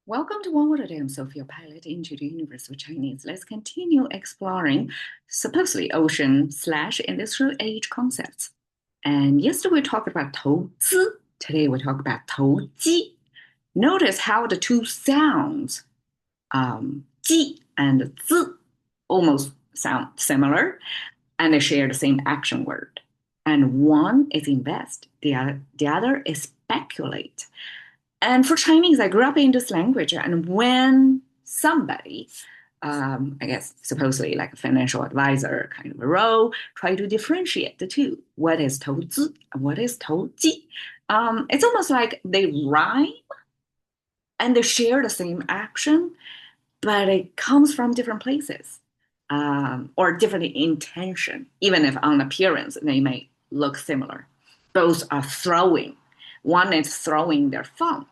Welcome to OWAD today. I'm Sophia, pilot into the universe of Chinese. Let's continue exploring supposedly ocean/industrial age concepts. And yesterday we talked about 投资. Today we talk about 投机. Notice how the two sounds, 机 and 资, almost sound similar, and they share the same action word. And one is invest, the other is speculate. And for Chinese, I grew up in this language. And when somebody, I guess supposedly like a financial advisor kind of a role, try to differentiate the two, what is 投资, what is 投机, it's almost like they rhyme and they share the same action, but it comes from different places, or different intention, even if on appearance they may look similar. Both are throwing. One is throwing their fund,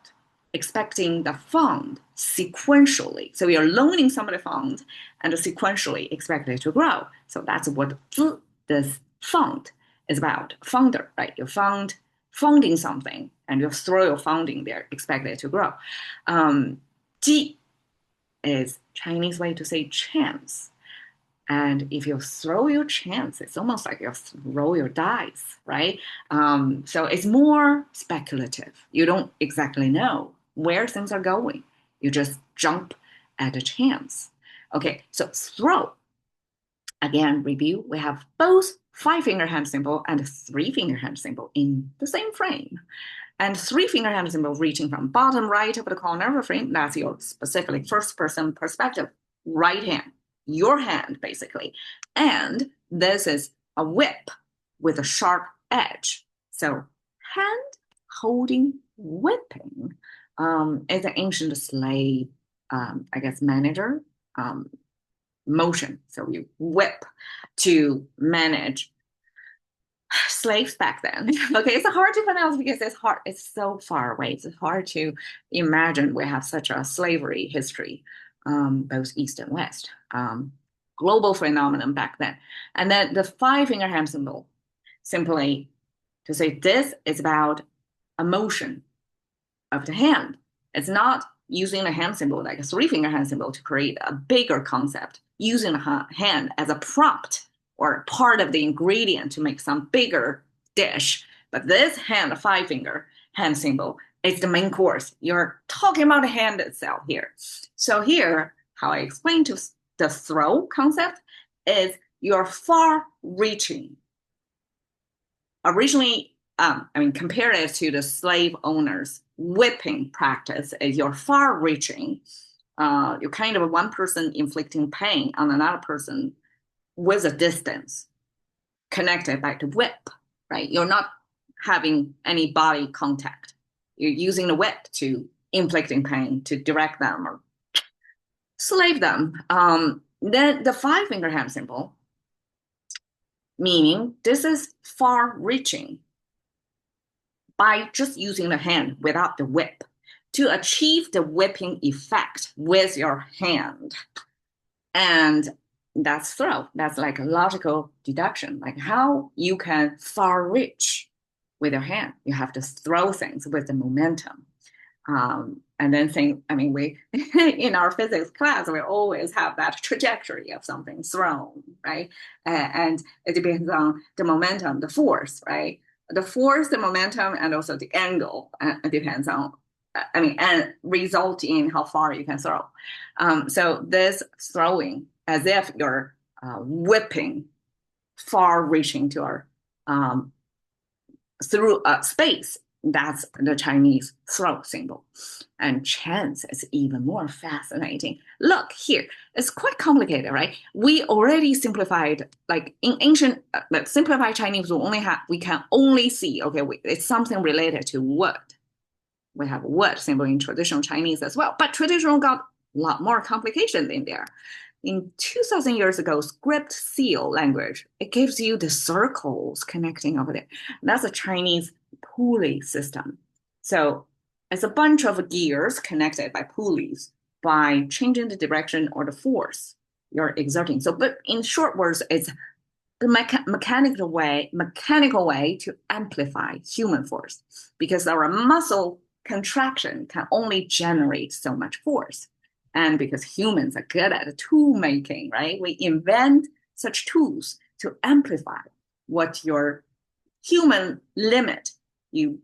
expecting the fund sequentially. So you're loaning somebody fund and sequentially expect it to grow. So that's what this fund is about. Funder, right? You funding something and you throw your funding there, expect it to grow. 机 is Chinese way to say chance. And if you throw your chance, it's almost like you throw your dice, right? So it's more speculative. You don't exactly know where things are going. You just jump at a chance. Okay, so throw. Again, review. We have both 5-finger hand symbol and 3-finger hand symbol in the same frame. And 3-finger hand symbol reaching from bottom right of the corner of the frame. That's your specifically first-person perspective, right hand. Your hand, basically. And this is a whip with a sharp edge. So hand holding whipping is an ancient slave, I guess, manager motion. So you whip to manage slaves back then. Okay, it's hard to pronounce because it's so far away. It's hard to imagine we have such a slavery history, both East and West. Global phenomenon back then. And then the 5-finger hand symbol, simply to say this is about a motion of the hand. It's not using the hand symbol like a 3-finger hand symbol to create a bigger concept, using the hand as a prompt or part of the ingredient to make some bigger dish. But this hand, a 5-finger hand symbol, is the main course. You're talking about the hand itself here. So here, how I explain to the throw concept is you're far-reaching. Originally, compare it to the slave owners' whipping practice is you're far-reaching. You're kind of one person inflicting pain on another person with a distance connected by the whip, right? You're not having any body contact. You're using the whip to inflicting pain to direct them or slave them. Then the 5-finger hand symbol, meaning this is far-reaching by just using the hand without the whip to achieve the whipping effect with your hand. And that's throw. That's like a logical deduction, like how you can far reach with your hand. You have to throw things with the momentum. And then we in our physics class, we always have that trajectory of something thrown, right? And it depends on the momentum, the force, right? The force, the momentum, and also the angle depends on, and result in how far you can throw. So this throwing, as if you're whipping, far-reaching to our through space. That's the Chinese throw symbol. And chance is even more fascinating. Look here, it's quite complicated, right? We already simplified, like in ancient, simplified Chinese, we can only see, okay, it's something related to wood. We have a wood symbol in traditional Chinese as well, but traditional got a lot more complications in there. In 2,000 years ago, script seal language, it gives you the circles connecting over there. That's a Chinese pulley system. So it's a bunch of gears connected by pulleys by changing the direction or the force you're exerting. So, but in short words, it's the mechanical way to amplify human force, because our muscle contraction can only generate so much force. And because humans are good at tool making, right? We invent such tools to amplify what your human limit, you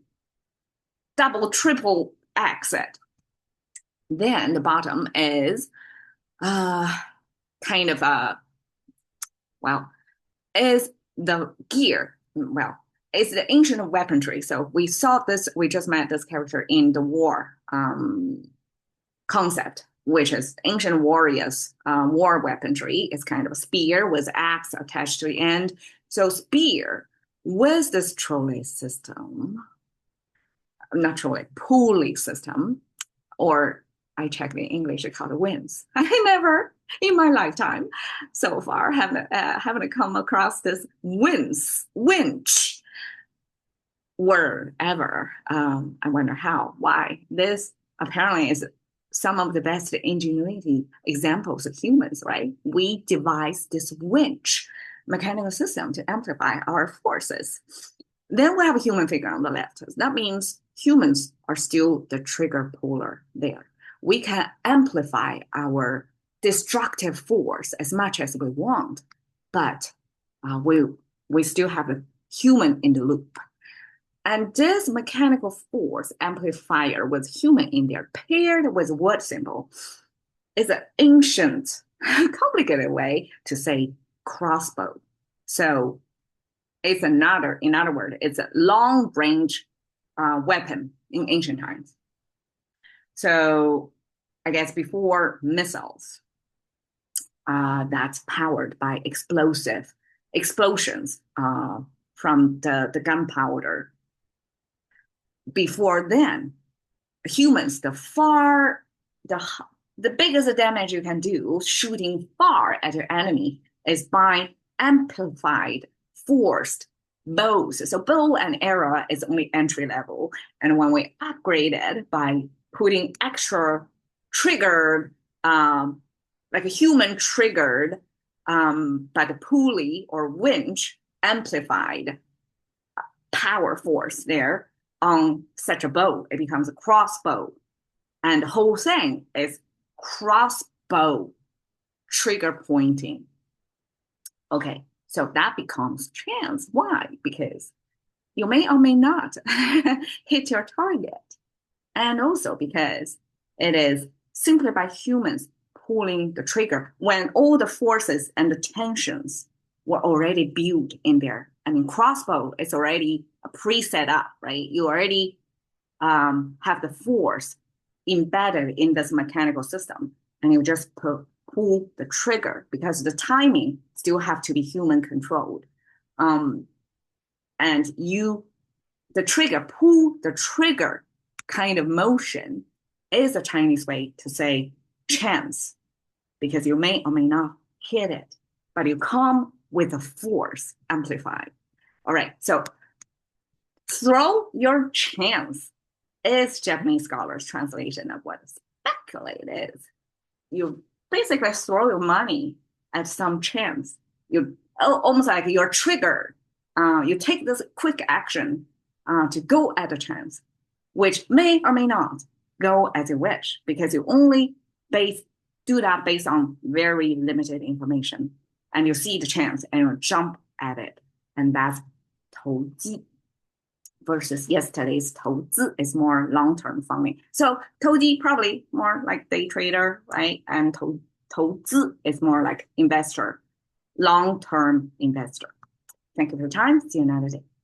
double, triple X it. Then the bottom is kind of well, is the gear. Well, it's the ancient weaponry. So we saw this, we just met this character in the war concept, which is ancient warriors, war weaponry. It's kind of a spear with axe attached to the end. So spear with this trolley system, not trolley, pulley system, or I checked in English, it's called winds. I never in my lifetime so far haven't come across this winch word ever. I wonder how, why. This apparently is some of the best ingenuity examples of humans, right? We devised this winch mechanical system to amplify our forces. Then we have a human figure on the left. That means humans are still the trigger puller there. We can amplify our destructive force as much as we want, but we still have a human in the loop. And this mechanical force amplifier with human in there, paired with word symbol, is an ancient, complicated way to say crossbow. So it's in other words, it's a long range weapon in ancient times. So I guess before missiles, that's powered by explosions from the gunpowder. Before then, humans, the biggest damage you can do shooting far at your enemy is by amplified forced bows. So bow and arrow is only entry level. And when we upgrade it by putting extra triggered, like a human triggered, by the pulley or winch amplified power force there on such a bow, it becomes a crossbow. And the whole thing is crossbow trigger pointing. Okay, so that becomes chance. Why? Because you may or may not hit your target. And also because it is simply by humans pulling the trigger when all the forces and the tensions were already built in there. I mean, crossbow is already pre-set up, right? You already have the force embedded in this mechanical system, and you just pull the trigger because the timing still have to be human controlled. And the trigger, pull the trigger kind of motion is a Chinese way to say chance, because you may or may not hit it, but you come with a force amplified. All right, so throw your chance is Japanese scholars' translation of what speculate is. You basically throw your money at some chance. You almost like you're triggered. You take this quick action to go at a chance, which may or may not go as you wish, because you only do that based on very limited information. And you see the chance and you jump at it. And that's 投机 versus yesterday's 投资 is more long-term farming. So 投机 probably more like day trader, right? And 投资 is more like investor, long-term investor. Thank you for your time. See you another day.